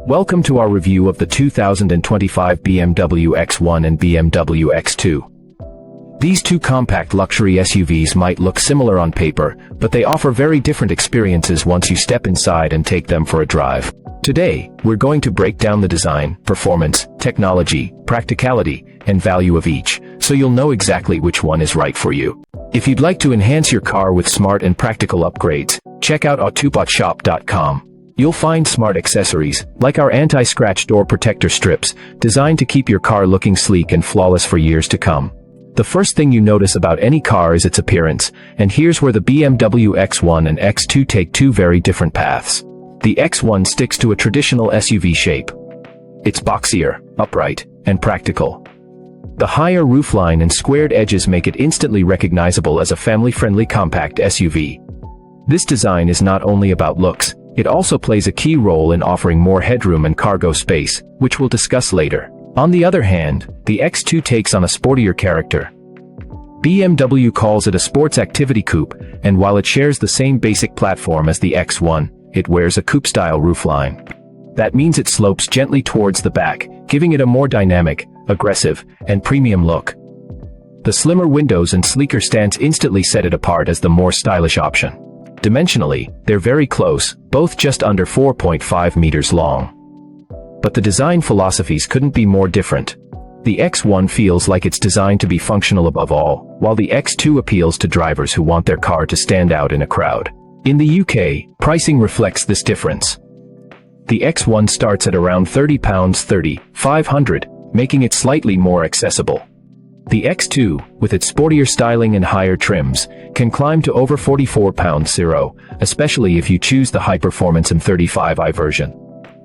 Welcome to our review of the 2025 BMW X1 and BMW X2. These two compact luxury SUVs might look similar on paper, but they offer very different experiences once you step inside and take them for a drive. Today, we're going to break down the design, performance, technology, practicality, and value of each, so you'll know exactly which one is right for you. If you'd like to enhance your car with smart and practical upgrades, check out autobotshop.com. You'll find smart accessories, like our anti-scratch door protector strips, designed to keep your car looking sleek and flawless for years to come. The first thing you notice about any car is its appearance, and here's where the BMW X1 and X2 take two very different paths. The X1 sticks to a traditional SUV shape. It's boxier, upright, and practical. The higher roofline and squared edges make it instantly recognizable as a family-friendly compact SUV. This design is not only about looks, it also plays a key role in offering more headroom and cargo space, which we'll discuss later. On the other hand, the X2 takes on a sportier character. BMW calls it a sports activity coupe, and while it shares the same basic platform as the X1, it wears a coupe-style roofline. That means it slopes gently towards the back, giving it a more dynamic, aggressive, and premium look. The slimmer windows and sleeker stance instantly set it apart as the more stylish option. Dimensionally, they're very close, both just under 4.5 meters long. But the design philosophies couldn't be more different. The X1 feels like it's designed to be functional above all, while the X2 appeals to drivers who want their car to stand out in a crowd. In the UK, pricing reflects this difference. The X1 starts at around £30,500, making it slightly more accessible. The X2, with its sportier styling and higher trims, can climb to over £44,000, especially if you choose the high-performance M35i version.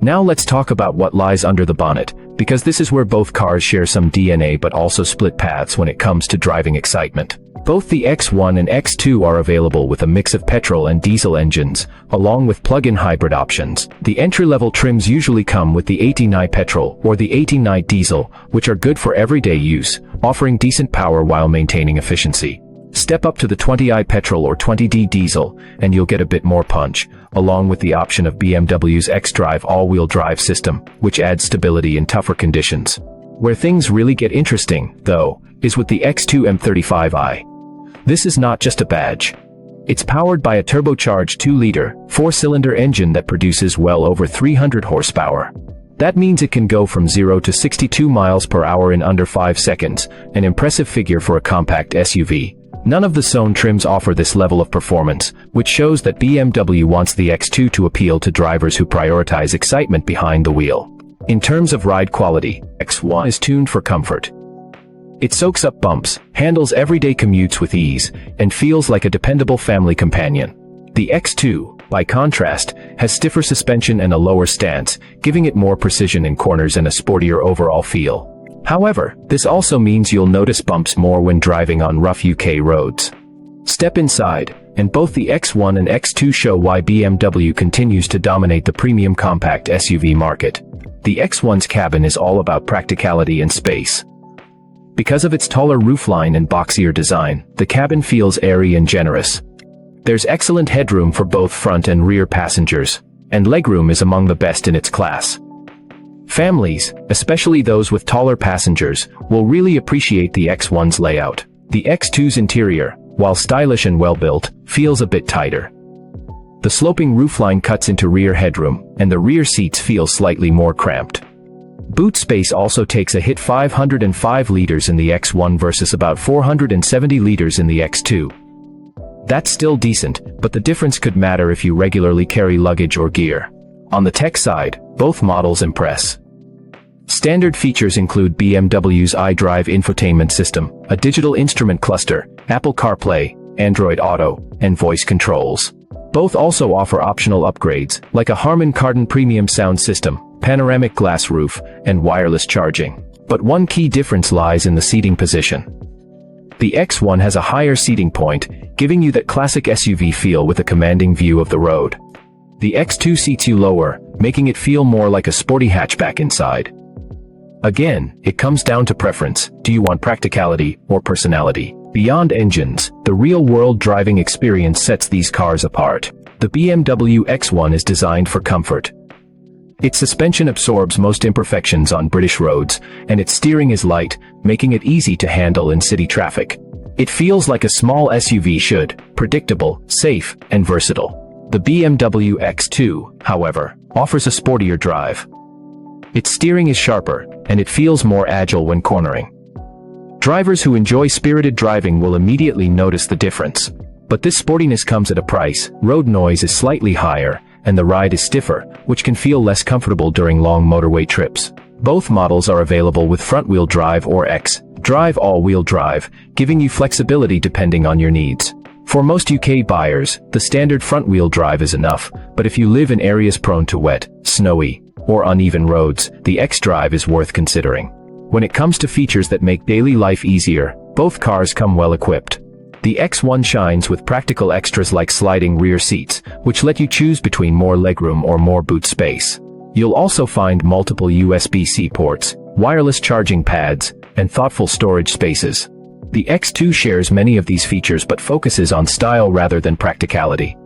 Now let's talk about what lies under the bonnet, because this is where both cars share some DNA but also split paths when it comes to driving excitement. Both the X1 and X2 are available with a mix of petrol and diesel engines, along with plug-in hybrid options. The entry-level trims usually come with the 18i petrol or the 18i diesel, which are good for everyday use, offering decent power while maintaining efficiency. Step up to the 20i petrol or 20D diesel, and you'll get a bit more punch, along with the option of BMW's xDrive all-wheel drive system, which adds stability in tougher conditions. Where things really get interesting, though, is with the X2 M35i. This is not just a badge. It's powered by a turbocharged 2-liter, 4-cylinder engine that produces well over 300 horsepower. That means it can go from 0 to 62 miles per hour in under 5 seconds, an impressive figure for a compact SUV. None of the Zone trims offer this level of performance, which shows that BMW wants the X2 to appeal to drivers who prioritize excitement behind the wheel. In terms of ride quality, X1 is tuned for comfort. It soaks up bumps, handles everyday commutes with ease, and feels like a dependable family companion. The X2, by contrast, has stiffer suspension and a lower stance, giving it more precision in corners and a sportier overall feel. However, this also means you'll notice bumps more when driving on rough UK roads. Step inside, and both the X1 and X2 show why BMW continues to dominate the premium compact SUV market. The X1's cabin is all about practicality and space. Because of its taller roofline and boxier design, the cabin feels airy and generous. There's excellent headroom for both front and rear passengers, and legroom is among the best in its class. Families, especially those with taller passengers, will really appreciate the X1's layout. The X2's interior, while stylish and well-built, feels a bit tighter. The sloping roofline cuts into rear headroom, and the rear seats feel slightly more cramped. Boot space also takes a hit, 505 liters in the X1 versus about 470 liters in the X2. That's still decent, but the difference could matter if you regularly carry luggage or gear. On the tech side, both models impress. Standard features include BMW's iDrive infotainment system, a digital instrument cluster, Apple CarPlay, Android Auto, and voice controls. Both also offer optional upgrades, like a Harman Kardon premium sound system, panoramic glass roof, and wireless charging. But one key difference lies in the seating position. The X1 has a higher seating point, giving you that classic SUV feel with a commanding view of the road. The X2 seats you lower, making it feel more like a sporty hatchback inside. Again, it comes down to preference. Do you want practicality or personality? Beyond engines, the real-world driving experience sets these cars apart. The BMW X1 is designed for comfort. Its suspension absorbs most imperfections on British roads, and its steering is light, making it easy to handle in city traffic. It feels like a small SUV should, predictable, safe, and versatile. The BMW X2, however, offers a sportier drive. Its steering is sharper, and it feels more agile when cornering. Drivers who enjoy spirited driving will immediately notice the difference. But this sportiness comes at a price. Road noise is slightly higher, and the ride is stiffer, which can feel less comfortable during long motorway trips. Both models are available with front-wheel drive or X-Drive all-wheel drive, giving you flexibility depending on your needs. For most UK buyers, the standard front-wheel drive is enough, but if you live in areas prone to wet, snowy, or uneven roads, the X-Drive is worth considering. When it comes to features that make daily life easier, both cars come well equipped. The X1 shines with practical extras like sliding rear seats, which let you choose between more legroom or more boot space. You'll also find multiple USB-C ports, wireless charging pads, and thoughtful storage spaces. The X2 shares many of these features but focuses on style rather than practicality.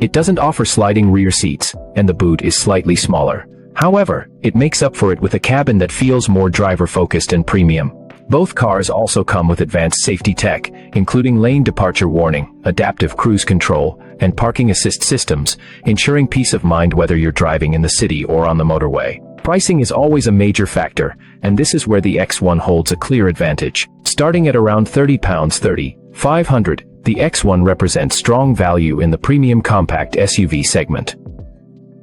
It doesn't offer sliding rear seats, and the boot is slightly smaller. However, it makes up for it with a cabin that feels more driver-focused and premium. Both cars also come with advanced safety tech, including lane departure warning, adaptive cruise control, and parking assist systems, ensuring peace of mind whether you're driving in the city or on the motorway. Pricing is always a major factor, and this is where the X1 holds a clear advantage. Starting at around £30,500, the X1 represents strong value in the premium compact SUV segment.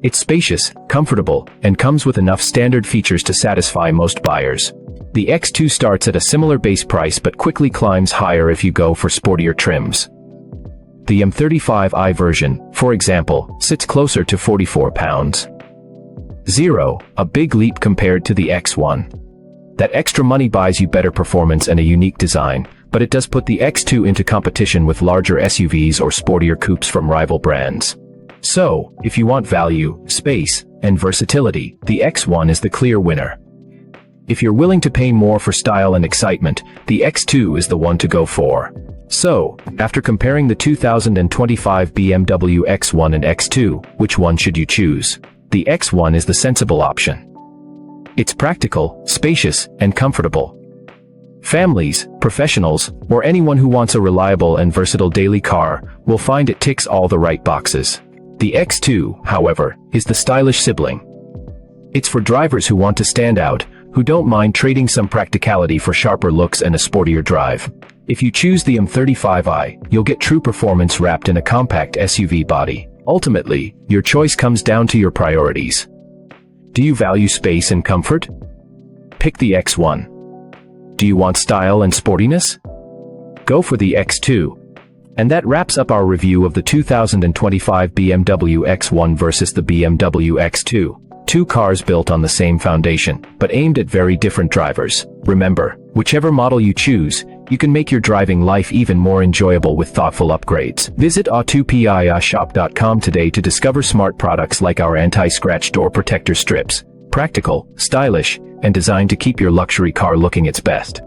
It's spacious, comfortable, and comes with enough standard features to satisfy most buyers. The X2 starts at a similar base price but quickly climbs higher if you go for sportier trims. The M35i version, for example, sits closer to £44,000, a big leap compared to the X1. That extra money buys you better performance and a unique design, but it does put the X2 into competition with larger SUVs or sportier coupes from rival brands. So, if you want value, space, and versatility, the X1 is the clear winner. If you're willing to pay more for style and excitement, the X2 is the one to go for. So, after comparing the 2025 BMW X1 and X2, which one should you choose? The X1 is the sensible option. It's practical, spacious, and comfortable. Families, professionals, or anyone who wants a reliable and versatile daily car will find it ticks all the right boxes. The X2, however, is the stylish sibling. It's for drivers who want to stand out, who don't mind trading some practicality for sharper looks and a sportier drive. If you choose the M35i, you'll get true performance wrapped in a compact SUV body. Ultimately, your choice comes down to your priorities. Do you value space and comfort? Pick the X1. Do you want style and sportiness? Go for the X2. And that wraps up our review of the 2025 BMW X1 versus the BMW X2. Two cars built on the same foundation, but aimed at very different drivers. Remember, whichever model you choose, you can make your driving life even more enjoyable with thoughtful upgrades. Visit autopiashop.com today to discover smart products like our anti-scratch door protector strips. Practical, stylish, and designed to keep your luxury car looking its best.